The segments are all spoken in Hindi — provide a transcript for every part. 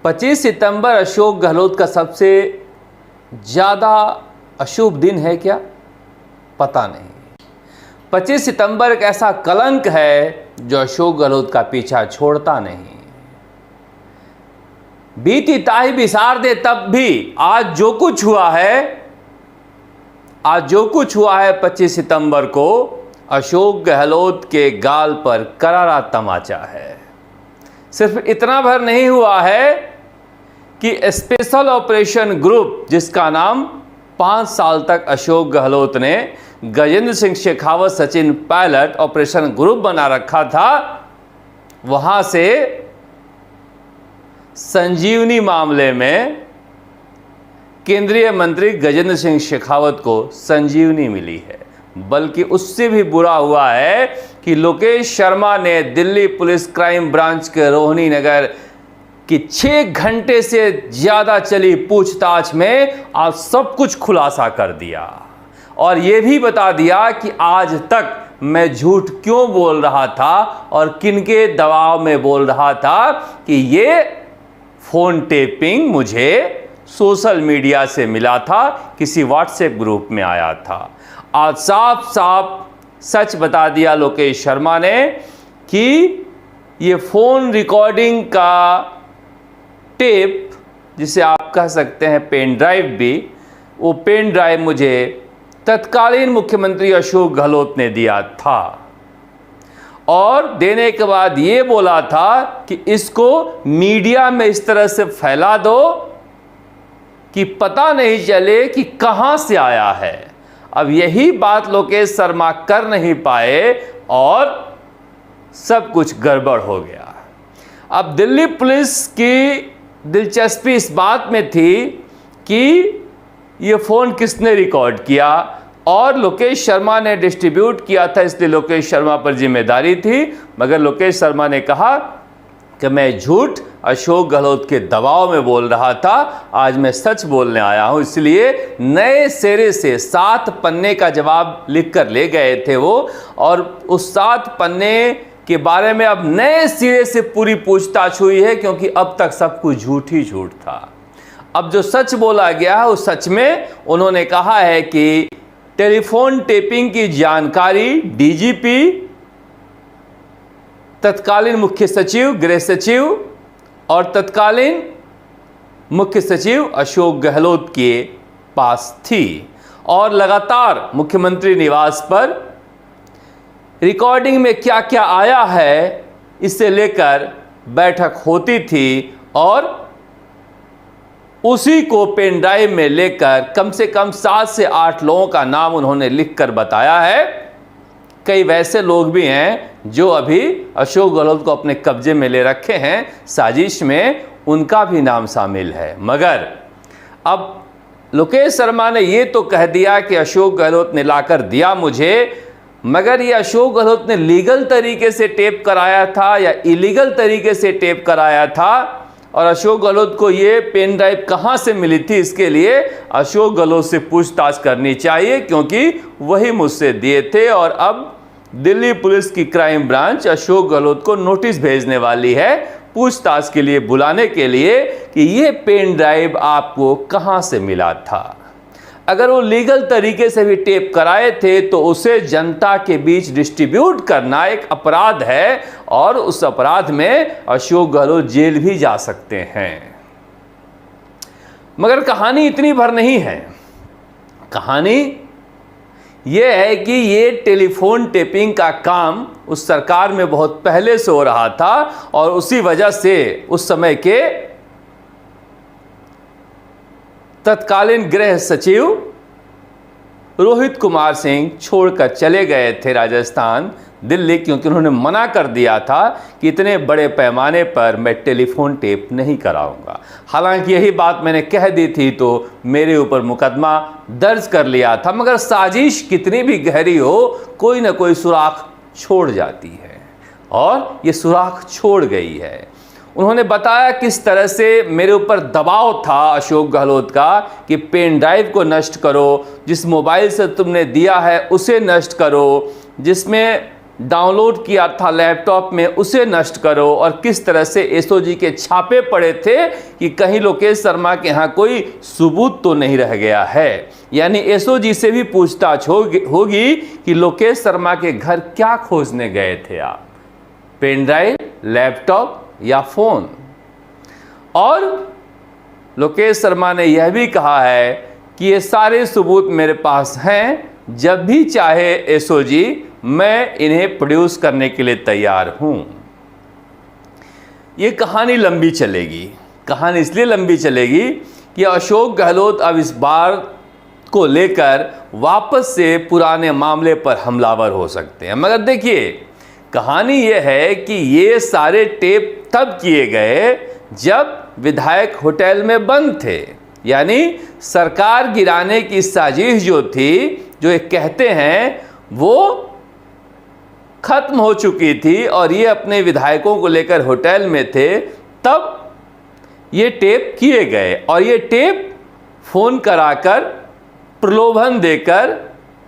25 सितंबर अशोक गहलोत का सबसे ज़्यादा अशुभ दिन है क्या? पता नहीं। 25 सितंबर एक ऐसा कलंक है जो अशोक गहलोत का पीछा छोड़ता नहीं। बीती ताही बिसार दे, तब भी आज जो कुछ हुआ है 25 सितंबर को अशोक गहलोत के गाल पर करारा तमाचा है। सिर्फ इतना भर नहीं हुआ है कि स्पेशल ऑपरेशन ग्रुप, जिसका नाम 5 साल तक अशोक गहलोत ने गजेंद्र सिंह शेखावत सचिन पायलट ऑपरेशन ग्रुप बना रखा था, वहां से संजीवनी मामले में केंद्रीय मंत्री गजेंद्र सिंह शेखावत को संजीवनी मिली है। बल्कि उससे भी बुरा हुआ है कि लोकेश शर्मा ने दिल्ली पुलिस क्राइम ब्रांच के रोहिणी नगर की 6 घंटे से ज्यादा चली पूछताछ में आज सब कुछ खुलासा कर दिया और यह भी बता दिया कि आज तक मैं झूठ क्यों बोल रहा था और किनके दबाव में बोल रहा था कि ये फोन टेपिंग मुझे सोशल मीडिया से मिला था, किसी व्हाट्सएप ग्रुप में आया था। आज साफ साफ सच बता दिया लोकेश शर्मा ने कि ये फोन रिकॉर्डिंग का टेप, जिसे आप कह सकते हैं पेन ड्राइव भी, वो पेन ड्राइव मुझे तत्कालीन मुख्यमंत्री अशोक गहलोत ने दिया था और देने के बाद ये बोला था कि इसको मीडिया में इस तरह से फैला दो कि पता नहीं चले कि कहां से आया है। अब यही बात लोकेश शर्मा कर नहीं पाए और सब कुछ गड़बड़ हो गया। अब दिल्ली पुलिस की दिलचस्पी इस बात में थी कि ये फोन किसने रिकॉर्ड किया और लोकेश शर्मा ने डिस्ट्रीब्यूट किया था, इसलिए लोकेश शर्मा पर जिम्मेदारी थी। मगर लोकेश शर्मा ने कहा कि मैं झूठ अशोक गहलोत के दबाव में बोल रहा था, आज मैं सच बोलने आया हूं। इसलिए नए सिरे से 7 पन्ने का जवाब लिखकर ले गए थे वो, और उस 7 पन्ने के बारे में अब नए सिरे से पूरी पूछताछ हुई है, क्योंकि अब तक सब कुछ झूठ ही झूठ था। अब जो सच बोला गया है उस सच में उन्होंने कहा है कि टेलीफोन टेपिंग की जानकारी डीजीपी, तत्कालीन मुख्य सचिव, गृह सचिव और तत्कालीन मुख्य सचिव अशोक गहलोत के पास थी और लगातार मुख्यमंत्री निवास पर रिकॉर्डिंग में क्या क्या आया है इससे लेकर बैठक होती थी और उसी को पेन ड्राइव में लेकर कम से कम 7 से 8 लोगों का नाम उन्होंने लिखकर बताया है। कई वैसे लोग भी हैं जो अभी अशोक गहलोत को अपने कब्जे में ले रखे हैं, साजिश में उनका भी नाम शामिल है। मगर अब लोकेश शर्मा ने ये तो कह दिया कि अशोक गहलोत ने लाकर दिया मुझे, मगर ये अशोक गहलोत ने लीगल तरीके से टेप कराया था या इलीगल तरीके से टेप कराया था, और अशोक गहलोत को ये पेन ड्राइव कहाँ से मिली थी, इसके लिए अशोक गहलोत से पूछताछ करनी चाहिए, क्योंकि वही मुझसे दिए थे। और अब दिल्ली पुलिस की क्राइम ब्रांच अशोक गहलोत को नोटिस भेजने वाली है पूछताछ के लिए, बुलाने के लिए कि ये पेन ड्राइव आपको कहाँ से मिला था। अगर वो लीगल तरीके से भी टेप कराए थे तो उसे जनता के बीच डिस्ट्रीब्यूट करना एक अपराध है और उस अपराध में अशोक गहलोत जेल भी जा सकते हैं। मगर कहानी इतनी भर नहीं है। कहानी यह है कि ये टेलीफोन टेपिंग का काम उस सरकार में बहुत पहले से हो रहा था और उसी वजह से उस समय के तत्कालीन गृह सचिव रोहित कुमार सिंह छोड़कर चले गए थे राजस्थान, दिल्ली, क्योंकि उन्होंने मना कर दिया था कि इतने बड़े पैमाने पर मैं टेलीफोन टेप नहीं कराऊंगा। हालांकि यही बात मैंने कह दी थी तो मेरे ऊपर मुकदमा दर्ज कर लिया था, मगर साजिश कितनी भी गहरी हो कोई ना कोई सुराख छोड़ जाती है और ये सुराख छोड़ गई है। उन्होंने बताया किस तरह से मेरे ऊपर दबाव था अशोक गहलोत का कि पेन ड्राइव को नष्ट करो, जिस मोबाइल से तुमने दिया है उसे नष्ट करो, जिसमें डाउनलोड किया था लैपटॉप में उसे नष्ट करो, और किस तरह से एसओजी के छापे पड़े थे कि कहीं लोकेश शर्मा के यहाँ कोई सबूत तो नहीं रह गया है। यानी एसओजी से भी पूछताछ होगी कि लोकेश शर्मा के घर क्या खोजने गए थे आप, पेन ड्राइव, लैपटॉप या फोन। और लोकेश शर्मा ने यह भी कहा है कि ये सारे सबूत मेरे पास हैं, जब भी चाहे एसओजी मैं इन्हें प्रोड्यूस करने के लिए तैयार हूं। ये कहानी लंबी चलेगी। कहानी इसलिए लंबी चलेगी कि अशोक गहलोत अब इस बार को लेकर वापस से पुराने मामले पर हमलावर हो सकते हैं। मगर देखिए, कहानी ये है कि ये सारे टेप तब किए गए जब विधायक होटल में बंद थे। यानी सरकार गिराने की साजिश जो थी, जो एक कहते हैं, वो खत्म हो चुकी थी और ये अपने विधायकों को लेकर होटल में थे, तब ये टेप किए गए। और ये टेप फोन कराकर, प्रलोभन देकर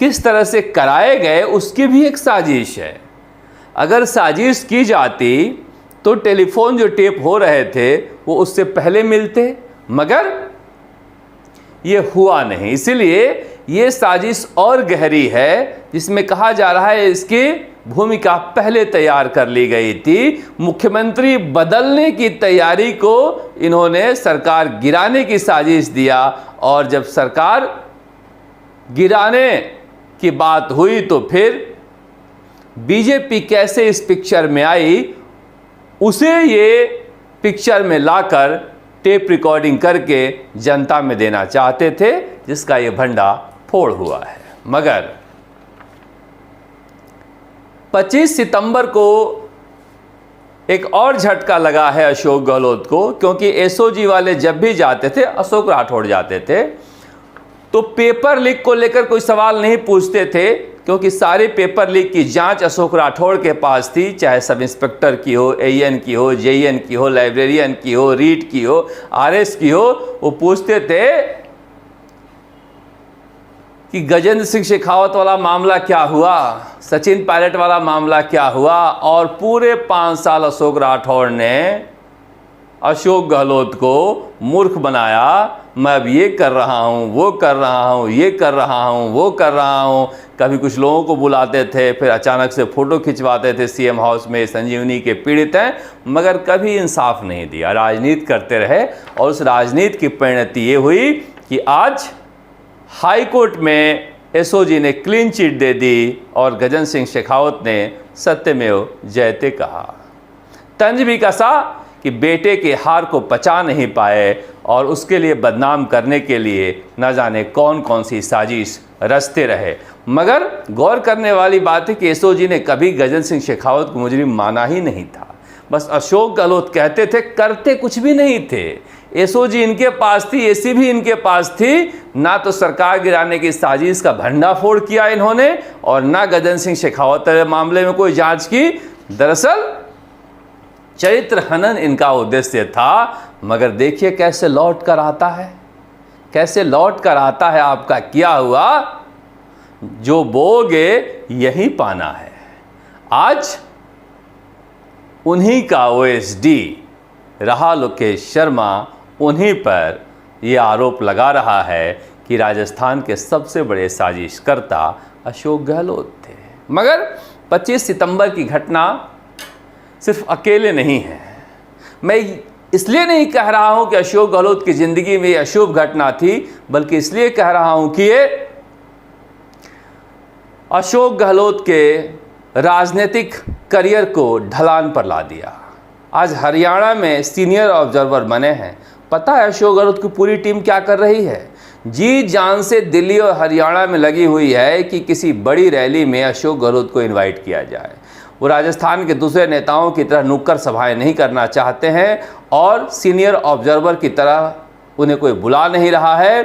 किस तरह से कराए गए, उसकी भी एक साजिश है। अगर साजिश की जाती तो टेलीफोन जो टेप हो रहे थे वो उससे पहले मिलते, मगर ये हुआ नहीं। इसलिए ये साजिश और गहरी है, जिसमें कहा जा रहा है इसकी भूमिका पहले तैयार कर ली गई थी। मुख्यमंत्री बदलने की तैयारी को इन्होंने सरकार गिराने की साजिश दिया, और जब सरकार गिराने की बात हुई तो फिर बीजेपी कैसे इस पिक्चर में आई, उसे ये पिक्चर में लाकर टेप रिकॉर्डिंग करके जनता में देना चाहते थे, जिसका ये भंडा फोड़ हुआ है। मगर 25 सितंबर को एक और झटका लगा है अशोक गहलोत को, क्योंकि एसओजी वाले जब भी जाते थे, अशोक राठौड़ जाते थे, तो पेपर लीक को लेकर कोई सवाल नहीं पूछते थे, क्योंकि सारे पेपर लीक की जांच अशोक राठौड़ के पास थी। चाहे सब इंस्पेक्टर की हो, एएन की हो, जेईएन की हो, लाइब्रेरियन की हो, रीट की हो, आरएस की हो, वो पूछते थे कि गजेंद्र सिंह शेखावत वाला मामला क्या हुआ, सचिन पायलट वाला मामला क्या हुआ। और पूरे 5 साल अशोक राठौड़ ने अशोक गहलोत को मूर्ख बनाया। मैं अब ये कर रहा हूँ, वो कर रहा हूँ, ये कर रहा हूँ, वो कर रहा हूँ। कभी कुछ लोगों को बुलाते थे, फिर अचानक से फ़ोटो खिंचवाते थे सीएम हाउस में, संजीवनी के पीड़ित हैं, मगर कभी इंसाफ नहीं दिया। राजनीति करते रहे, और उस राजनीति की परिणति ये हुई कि आज हाई कोर्ट में एसओजी ने क्लीन चिट दे दी और गजेंद्र सिंह शेखावत ने सत्यमेव जयते कहा। तंज भी कसा कि बेटे के हार को पचा नहीं पाए और उसके लिए बदनाम करने के लिए न जाने कौन कौन सी साजिश रचते रहे। मगर गौर करने वाली बात है कि एसओजी ने कभी गजेंद्र सिंह शेखावत को मुजरिम माना ही नहीं था। बस अशोक गहलोत कहते थे, करते कुछ भी नहीं थे। एसओजी इनके पास थी, एसी भी इनके पास थी। ना तो सरकार गिराने की साजिश का भंडाफोड़ किया इन्होंने, और ना गजेंद्र सिंह शेखावत मामले में कोई जांच की। दरअसल चरित्र हनन इनका उद्देश्य था। मगर देखिए कैसे लौट कर आता है, कैसे लौट कर आता है। आपका किया हुआ जो बोगे यही पाना है। आज उन्हीं का ओएसडी रहा लोकेश शर्मा, उन्हीं पर यह आरोप लगा रहा है कि राजस्थान के सबसे बड़े साजिशकर्ता अशोक गहलोत थे। मगर 25 सितंबर की घटना सिर्फ अकेले नहीं है। मैं इसलिए नहीं कह रहा हूं कि अशोक गहलोत की ज़िंदगी में यह अशुभ घटना थी, बल्कि इसलिए कह रहा हूं कि ये अशोक गहलोत के राजनीतिक करियर को ढलान पर ला दिया। आज हरियाणा में सीनियर ऑब्जर्वर बने हैं। पता है अशोक गहलोत की पूरी टीम क्या कर रही है? जी जान से दिल्ली और हरियाणा में लगी हुई है कि किसी बड़ी रैली में अशोक गहलोत को इनवाइट किया जाए। वो राजस्थान के दूसरे नेताओं की तरह नुक्कड़ सभाएं नहीं करना चाहते हैं, और सीनियर ऑब्जर्वर की तरह उन्हें कोई बुला नहीं रहा है।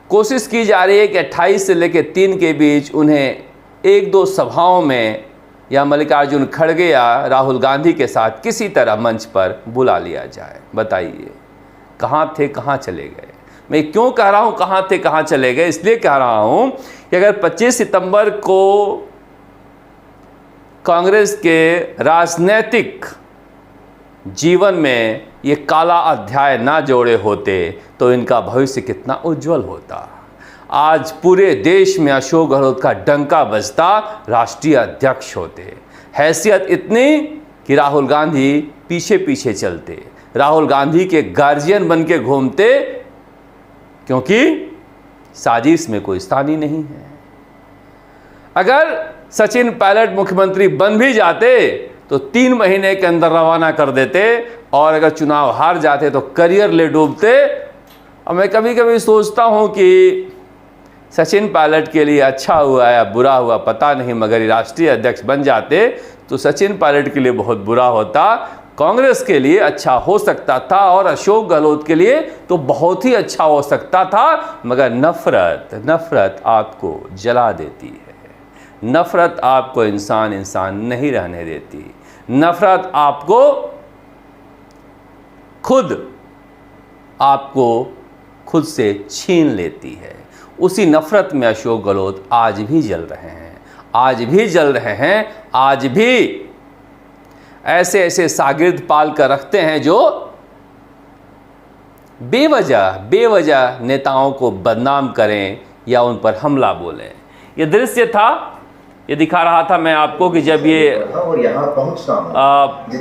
कोशिश की जा रही है कि 28 से लेकर 3 के बीच उन्हें 1-2 सभाओं में या मल्लिकार्जुन खड़गे या राहुल गांधी के साथ किसी तरह मंच पर बुला लिया जाए। बताइए कहाँ थे, कहाँ चले गए? मैं क्यों कह रहा हूँ कहाँ थे, कहाँ चले गए? इसलिए कह रहा हूँ कि अगर 25 सितंबर को कांग्रेस के राजनीतिक जीवन में ये काला अध्याय ना जोड़े होते तो इनका भविष्य कितना उज्जवल होता। आज पूरे देश में अशोक गहलोत का डंका बजता, राष्ट्रीय अध्यक्ष होते। हैसियत इतनी कि राहुल गांधी पीछे पीछे चलते, राहुल गांधी के गार्जियन बन के घूमते, क्योंकि साजिश में कोई स्थानीय नहीं है। अगर सचिन पायलट मुख्यमंत्री बन भी जाते तो 3 महीने के अंदर रवाना कर देते, और अगर चुनाव हार जाते तो करियर ले डूबते। और मैं कभी कभी सोचता हूं कि सचिन पायलट के लिए अच्छा हुआ या बुरा हुआ पता नहीं, मगर ये राष्ट्रीय अध्यक्ष बन जाते तो सचिन पायलट के लिए बहुत बुरा होता, कांग्रेस के लिए अच्छा हो सकता था, और अशोक गहलोत के लिए तो बहुत ही अच्छा हो सकता था। मगर नफरत आपको जला देती है, नफरत आपको इंसान नहीं रहने देती, नफरत आपको खुद से छीन लेती है। उसी नफरत में अशोक गहलोत आज भी जल रहे हैं, आज भी ऐसे शागिर्द पाल कर रखते हैं जो बेवजह नेताओं को बदनाम करें या उन पर हमला बोलें। ये दृश्य था, ये दिखा रहा था मैं आपको कि जब ये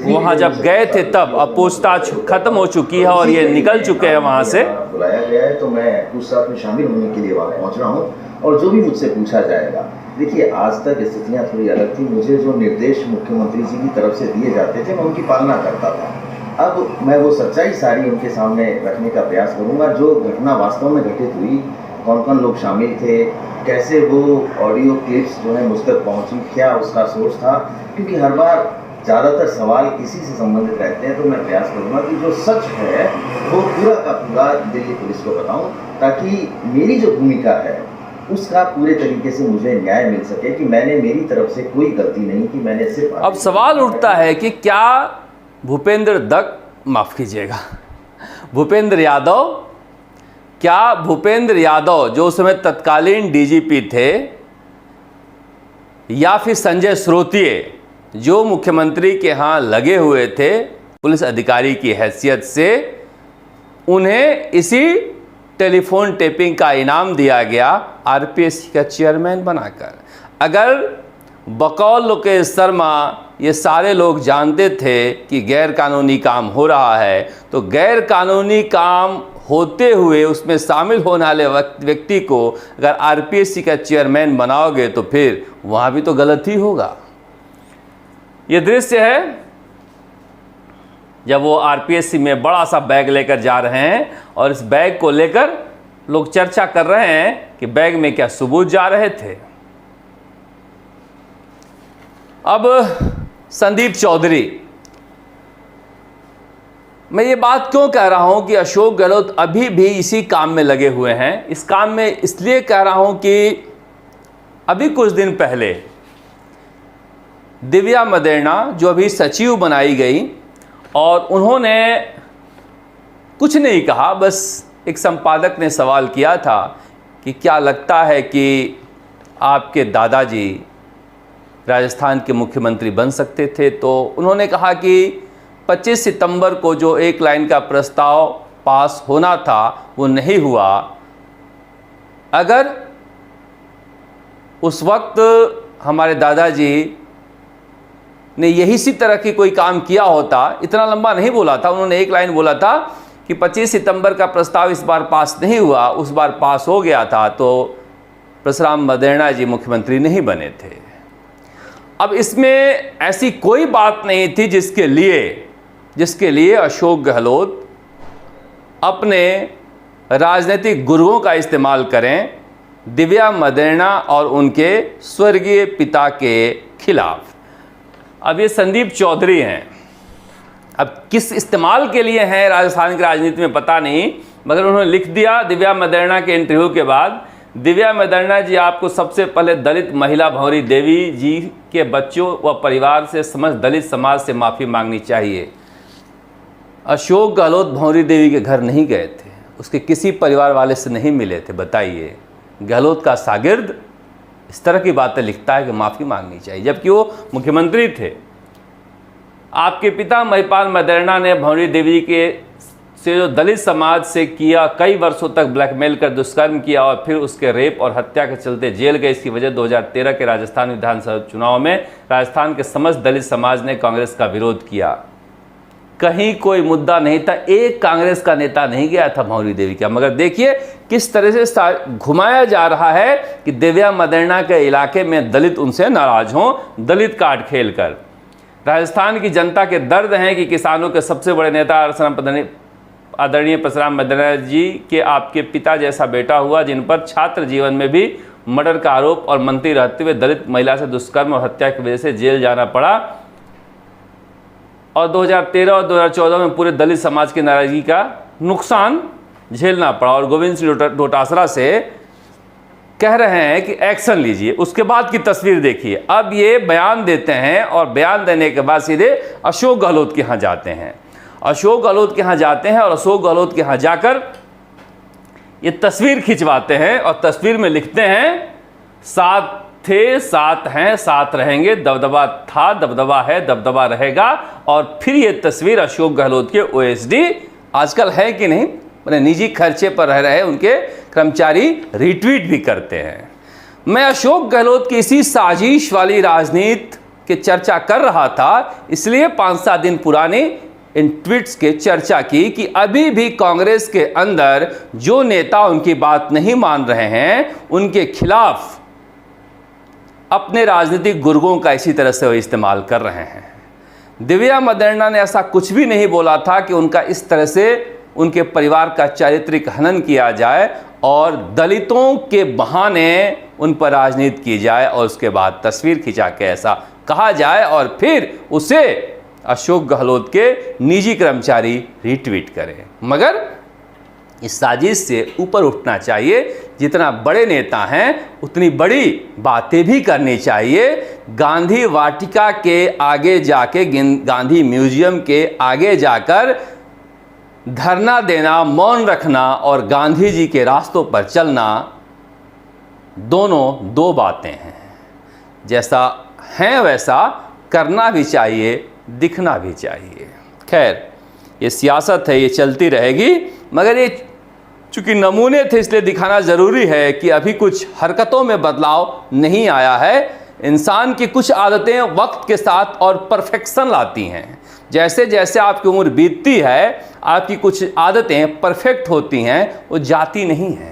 वहाँ जब गए थे तब अब पूछताछ खत्म हो चुकी है और ये निकल चुके हैं वहाँ से। बुलाया गया है तो मैं पूछताछ में शामिल होने के लिए वहाँ पहुँच रहा हूँ, और जो भी मुझसे पूछा जाएगा। देखिए, आज तक स्थितियाँ थोड़ी अलग थी। मुझे जो निर्देश मुख्यमंत्री जी की तरफ से दिए जाते थे मैं उनकी पालना करता था। अब मैं वो सच्चाई सारी उनके सामने रखने का प्रयास करूँगा। जो घटना वास्तव में घटित हुई, कौन कौन लोग शामिल थे, कैसे वो ऑडियो क्लिप्स जो है मुझ तक पहुँची, क्या उसका सोर्स था, क्योंकि हर बार ज़्यादातर सवाल इसी से संबंधित रहते हैं। तो मैं प्रयास करूँगा कि जो सच है वो पूरा का पूरा दिल्ली पुलिस को बताऊँ, ताकि मेरी जो भूमिका है उसका पूरे तरीके से मुझे न्याय मिल सके कि मैंने मेरी तरफ से कोई गलती नहीं की, मैंने सिर्फ। अब सवाल उठता है कि क्या भूपेंद्र यादव जो उस समय तत्कालीन डीजीपी थे, या फिर संजय स्रोतिये जो मुख्यमंत्री के यहाँ लगे हुए थे पुलिस अधिकारी की हैसियत से, उन्हें इसी टेलीफोन टेपिंग का इनाम दिया गया आरपीएससी का चेयरमैन बनाकर। अगर बकौल लोकेश शर्मा ये सारे लोग जानते थे कि गैर कानूनी काम हो रहा है, तो गैर कानूनी काम होते हुए उसमें शामिल होने वाले व्यक्ति को अगर आरपीएससी का चेयरमैन बनाओगे तो फिर वहाँ भी तो गलत ही होगा। ये दृश्य है जब वो आरपीएससी में बड़ा सा बैग लेकर जा रहे हैं, और इस बैग को लेकर लोग चर्चा कर रहे हैं कि बैग में क्या सबूत जा रहे थे। अब संदीप चौधरी, मैं ये बात क्यों कह रहा हूं कि अशोक गहलोत अभी भी इसी काम में लगे हुए हैं। इस काम में इसलिए कह रहा हूं कि अभी कुछ दिन पहले दिव्या मदेरणा जो अभी सचिव बनाई गई, और उन्होंने कुछ नहीं कहा, बस एक संपादक ने सवाल किया था कि क्या लगता है कि आपके दादाजी राजस्थान के मुख्यमंत्री बन सकते थे, तो उन्होंने कहा कि 25 सितंबर को जो एक लाइन का प्रस्ताव पास होना था वो नहीं हुआ। अगर उस वक्त हमारे दादाजी ने यही सी तरह की कोई काम किया होता, इतना लंबा नहीं बोला था, उन्होंने एक लाइन बोला था कि 25 सितंबर का प्रस्ताव इस बार पास नहीं हुआ, उस बार पास हो गया था तो परशुराम मदेरणा जी मुख्यमंत्री नहीं बने थे। अब इसमें ऐसी कोई बात नहीं थी जिसके लिए अशोक गहलोत अपने राजनीतिक गुरुओं का इस्तेमाल करें दिव्या मदेरणा और उनके स्वर्गीय पिता के खिलाफ। अब ये संदीप चौधरी हैं, अब किस इस्तेमाल के लिए हैं राजस्थान की राजनीति में पता नहीं, मगर उन्होंने लिख दिया दिव्या मदेरणा के इंटरव्यू के बाद, दिव्या मदेरणा जी आपको सबसे पहले दलित महिला भंवरी देवी जी के बच्चों व परिवार से समस्त दलित समाज से माफ़ी मांगनी चाहिए। अशोक गहलोत भंवरी देवी के घर नहीं गए थे, उसके किसी परिवार वाले से नहीं मिले थे। बताइए, गहलोत का शागिर्द इस तरह की बातें लिखता है कि माफ़ी मांगनी चाहिए, जबकि वो मुख्यमंत्री थे। आपके पिता महिपाल मदेरणा ने भंवरी देवी के से जो दलित समाज से किया, कई वर्षों तक ब्लैकमेल कर दुष्कर्म किया और फिर उसके रेप और हत्या के चलते जेल गए। इसकी वजह 2013 के राजस्थान विधानसभा चुनाव में राजस्थान के समस्त दलित समाज ने कांग्रेस का विरोध किया। कहीं कोई मुद्दा नहीं था, एक कांग्रेस का नेता नहीं गया था भंवरी देवी का। मगर देखिए किस तरह से घुमाया जा रहा है कि दिव्या मदेरणा के इलाके में दलित उनसे नाराज हों, दलित कार्ड खेलकर। राजस्थान की जनता के दर्द हैं कि किसानों के सबसे बड़े नेता आदरणीय परशुराम मदेरणा जी के आपके पिता जैसा बेटा हुआ, जिन पर छात्र जीवन में भी मर्डर का आरोप और मंत्री रहते हुए दलित महिला से दुष्कर्म और हत्या की वजह से जेल जाना पड़ा और 2013 और 2014 में पूरे दलित समाज की नाराजगी का नुकसान झेलना पड़ा। और गोविंद सिंह डोटासरा से कह रहे हैं कि एक्शन लीजिए। उसके बाद की तस्वीर देखिए। अब ये बयान देते हैं और बयान देने के बाद सीधे अशोक गहलोत के यहाँ जाते हैं। अशोक गहलोत के यहाँ जाते हैं और अशोक गहलोत के यहाँ जाकर ये तस्वीर खिंचवाते हैं और तस्वीर में लिखते हैं, साथ थे, साथ हैं, साथ रहेंगे, दबदबा था, दबदबा है, दबदबा रहेगा। और फिर ये तस्वीर अशोक गहलोत के ओएसडी आजकल है कि नहीं, अपने निजी खर्चे पर रह रहे उनके कर्मचारी रिट्वीट भी करते हैं। मैं अशोक गहलोत की इसी साजिश वाली राजनीति की चर्चा कर रहा था, इसलिए 5-7 दिन पुरानी इन ट्वीट्स के चर्चा की कि अभी भी कांग्रेस के अंदर जो नेता उनकी बात नहीं मान रहे हैं, उनके खिलाफ अपने राजनीतिक गुर्गों का इसी तरह से वो इस्तेमाल कर रहे हैं। दिव्या मदेरणा ने ऐसा कुछ भी नहीं बोला था कि उनका इस तरह से उनके परिवार का चारित्रिक हनन किया जाए और दलितों के बहाने उन पर राजनीति की जाए और उसके बाद तस्वीर खिंचा के ऐसा कहा जाए और फिर उसे अशोक गहलोत के निजी कर्मचारी रिट्वीट करें। मगर इस साजिश से ऊपर उठना चाहिए। जितना बड़े नेता हैं उतनी बड़ी बातें भी करनी चाहिए। गांधी वाटिका के आगे जाके, गांधी म्यूजियम के आगे जाकर धरना देना, मौन रखना और गांधी जी के रास्तों पर चलना, दोनों दो बातें हैं। जैसा है वैसा करना भी चाहिए, दिखना भी चाहिए। खैर, ये सियासत है, ये चलती रहेगी। मगर ये चूँकि नमूने थे इसलिए दिखाना ज़रूरी है कि अभी कुछ हरकतों में बदलाव नहीं आया है। इंसान की कुछ आदतें वक्त के साथ और परफेक्शन लाती हैं। जैसे जैसे आपकी उम्र बीतती है, आपकी कुछ आदतें परफेक्ट होती हैं, वो जाती नहीं हैं।